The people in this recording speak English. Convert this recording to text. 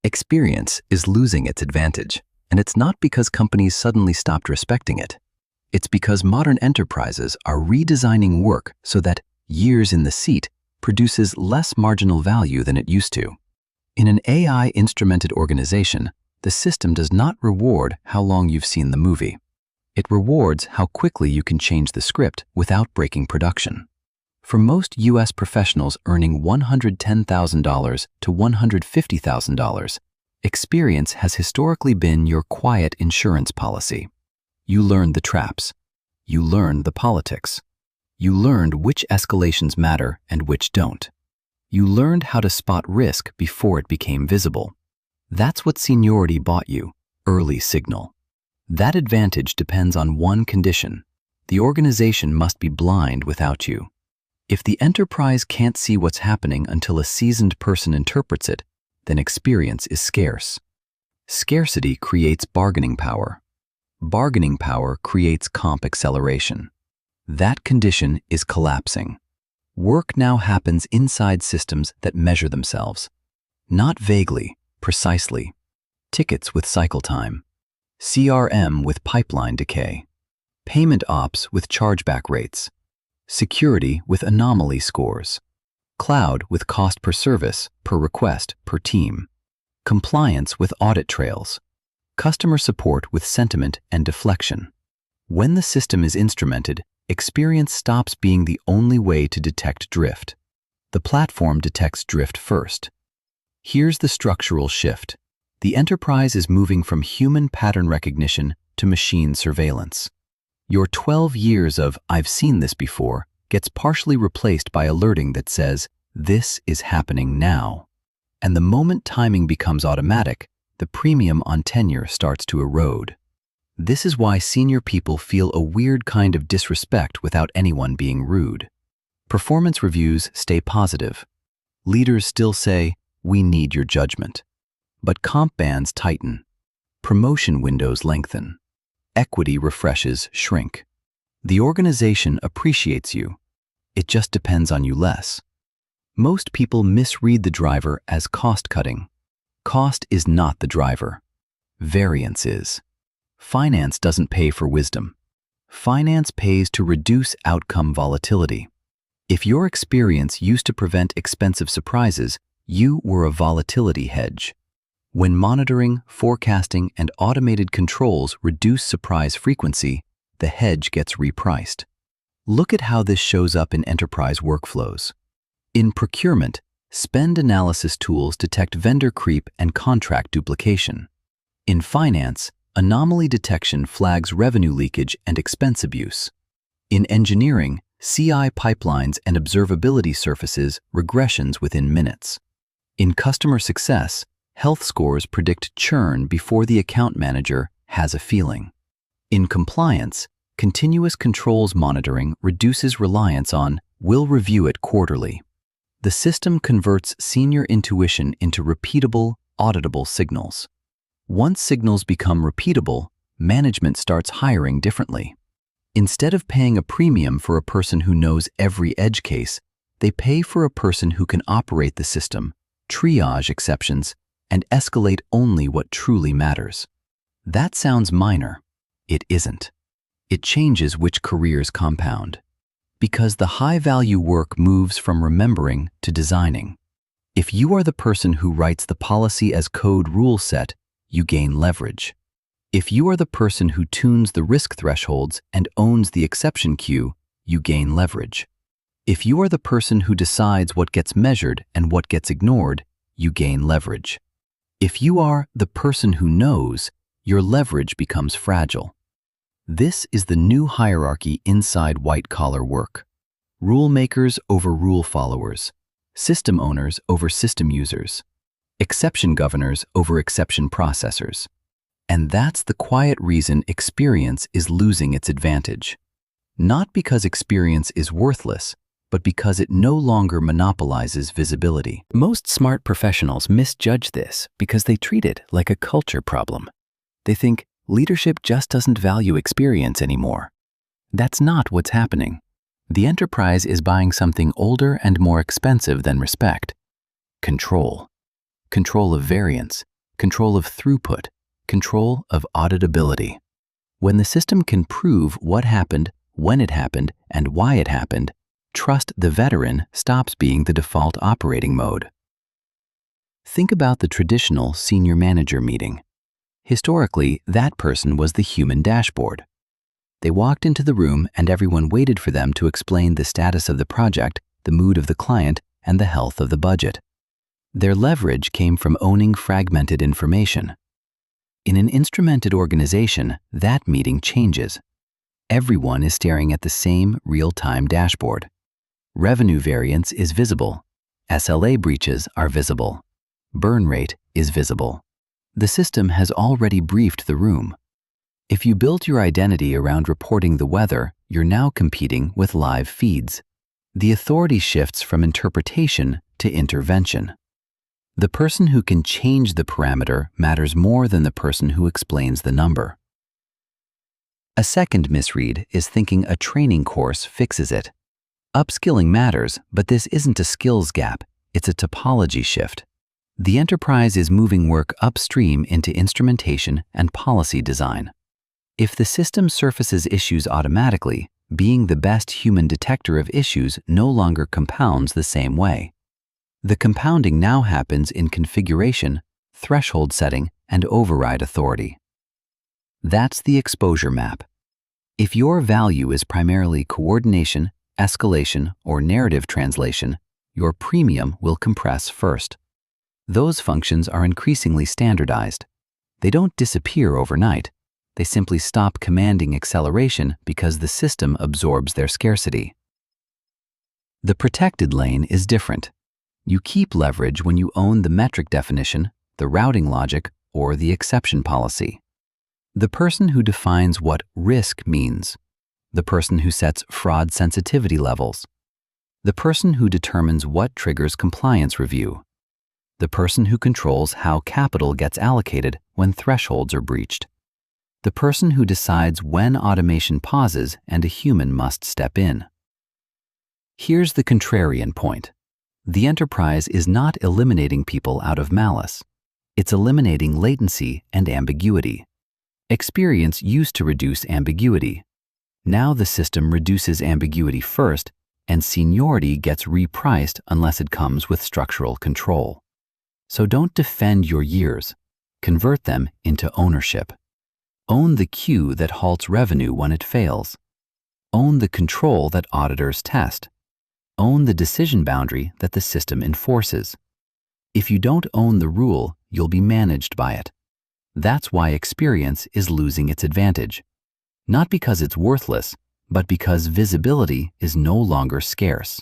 Experience is losing its advantage, and it's not because companies suddenly stopped respecting it. It's because modern enterprises are redesigning work so that years in the seat produces less marginal value than it used to. In an AI-instrumented organization, the system does not reward how long you've seen the movie. It rewards how quickly you can change the script without breaking production. For most U.S. professionals earning $110,000 to $150,000, experience has historically been your quiet insurance policy. You learned the traps. You learned the politics. You learned which escalations matter and which don't. You learned how to spot risk before it became visible. That's what seniority bought you, early signal. That advantage depends on one condition. The organization must be blind without you. If the enterprise can't see what's happening until a seasoned person interprets it, then experience is scarce. Scarcity creates bargaining power. Bargaining power creates comp acceleration. That condition is collapsing. Work now happens inside systems that measure themselves. Not vaguely, precisely. Tickets with cycle time. CRM with pipeline decay. Payment ops with chargeback rates. Security with anomaly scores. Cloud with cost per service, per request, per team. Compliance with audit trails. Customer support with sentiment and deflection. When the system is instrumented, experience stops being the only way to detect drift. The platform detects drift first. Here's the structural shift. The enterprise is moving from human pattern recognition to machine surveillance. Your 12 years of "I've seen this before" gets partially replaced by alerting that says, "This is happening now." And the moment timing becomes automatic, the premium on tenure starts to erode. This is why senior people feel a weird kind of disrespect without anyone being rude. Performance reviews stay positive. Leaders still say, "We need your judgment." But comp bands tighten. Promotion windows lengthen. Equity refreshes shrink. The organization appreciates you. It just depends on you less. Most people misread the driver as cost-cutting. Cost is not the driver. Variance is. Finance doesn't pay for wisdom. Finance pays to reduce outcome volatility. If your experience used to prevent expensive surprises, you were a volatility hedge. When monitoring, forecasting, and automated controls reduce surprise frequency, the hedge gets repriced. Look at how this shows up in enterprise workflows. In procurement, spend analysis tools detect vendor creep and contract duplication. In finance, anomaly detection flags revenue leakage and expense abuse. In engineering, CI pipelines and observability surfaces regressions within minutes. In customer success, health scores predict churn before the account manager has a feeling. In compliance, continuous controls monitoring reduces reliance on "we'll review it quarterly." The system converts senior intuition into repeatable, auditable signals. Once signals become repeatable, management starts hiring differently. Instead of paying a premium for a person who knows every edge case, they pay for a person who can operate the system, triage exceptions, and escalate only what truly matters. That sounds minor. It isn't. It changes which careers compound. Because the high-value work moves from remembering to designing. If you are the person who writes the policy as code rule set, you gain leverage. If you are the person who tunes the risk thresholds and owns the exception queue, you gain leverage. If you are the person who decides what gets measured and what gets ignored, you gain leverage. If you are the person who knows, your leverage becomes fragile. This is the new hierarchy inside white-collar work. Rule makers over rule followers. System owners over system users. Exception governors over exception processors. And that's the quiet reason experience is losing its advantage. Not because experience is worthless, but because it no longer monopolizes visibility. Most smart professionals misjudge this because they treat it like a culture problem. They think leadership just doesn't value experience anymore. That's not what's happening. The enterprise is buying something older and more expensive than respect. Control. Control of variance, control of throughput, control of auditability. When the system can prove what happened, when it happened, and why it happened, trust the veteran stops being the default operating mode. Think about the traditional senior manager meeting. Historically, that person was the human dashboard. They walked into the room and everyone waited for them to explain the status of the project, the mood of the client, and the health of the budget. Their leverage came from owning fragmented information. In an instrumented organization, that meeting changes. Everyone is staring at the same real-time dashboard. Revenue variance is visible. SLA breaches are visible. Burn rate is visible. The system has already briefed the room. If you built your identity around reporting the weather, you're now competing with live feeds. The authority shifts from interpretation to intervention. The person who can change the parameter matters more than the person who explains the number. A second misread is thinking a training course fixes it. Upskilling matters, but this isn't a skills gap, it's a topology shift. The enterprise is moving work upstream into instrumentation and policy design. If the system surfaces issues automatically, being the best human detector of issues no longer compounds the same way. The compounding now happens in configuration, threshold setting, and override authority. That's the exposure map. If your value is primarily coordination, escalation, or narrative translation, your premium will compress first. Those functions are increasingly standardized. They don't disappear overnight. They simply stop commanding acceleration because the system absorbs their scarcity. The protected lane is different. You keep leverage when you own the metric definition, the routing logic, or the exception policy. The person who defines what risk means, the person who sets fraud sensitivity levels, the person who determines what triggers compliance review, the person who controls how capital gets allocated when thresholds are breached, the person who decides when automation pauses and a human must step in. Here's the contrarian point. The enterprise is not eliminating people out of malice. It's eliminating latency and ambiguity. Experience used to reduce ambiguity. Now the system reduces ambiguity first, and seniority gets repriced unless it comes with structural control. So don't defend your years. Convert them into ownership. Own the queue that halts revenue when it fails. Own the control that auditors test. Own the decision boundary that the system enforces. If you don't own the rule, you'll be managed by it. That's why experience is losing its advantage. Not because it's worthless, but because visibility is no longer scarce.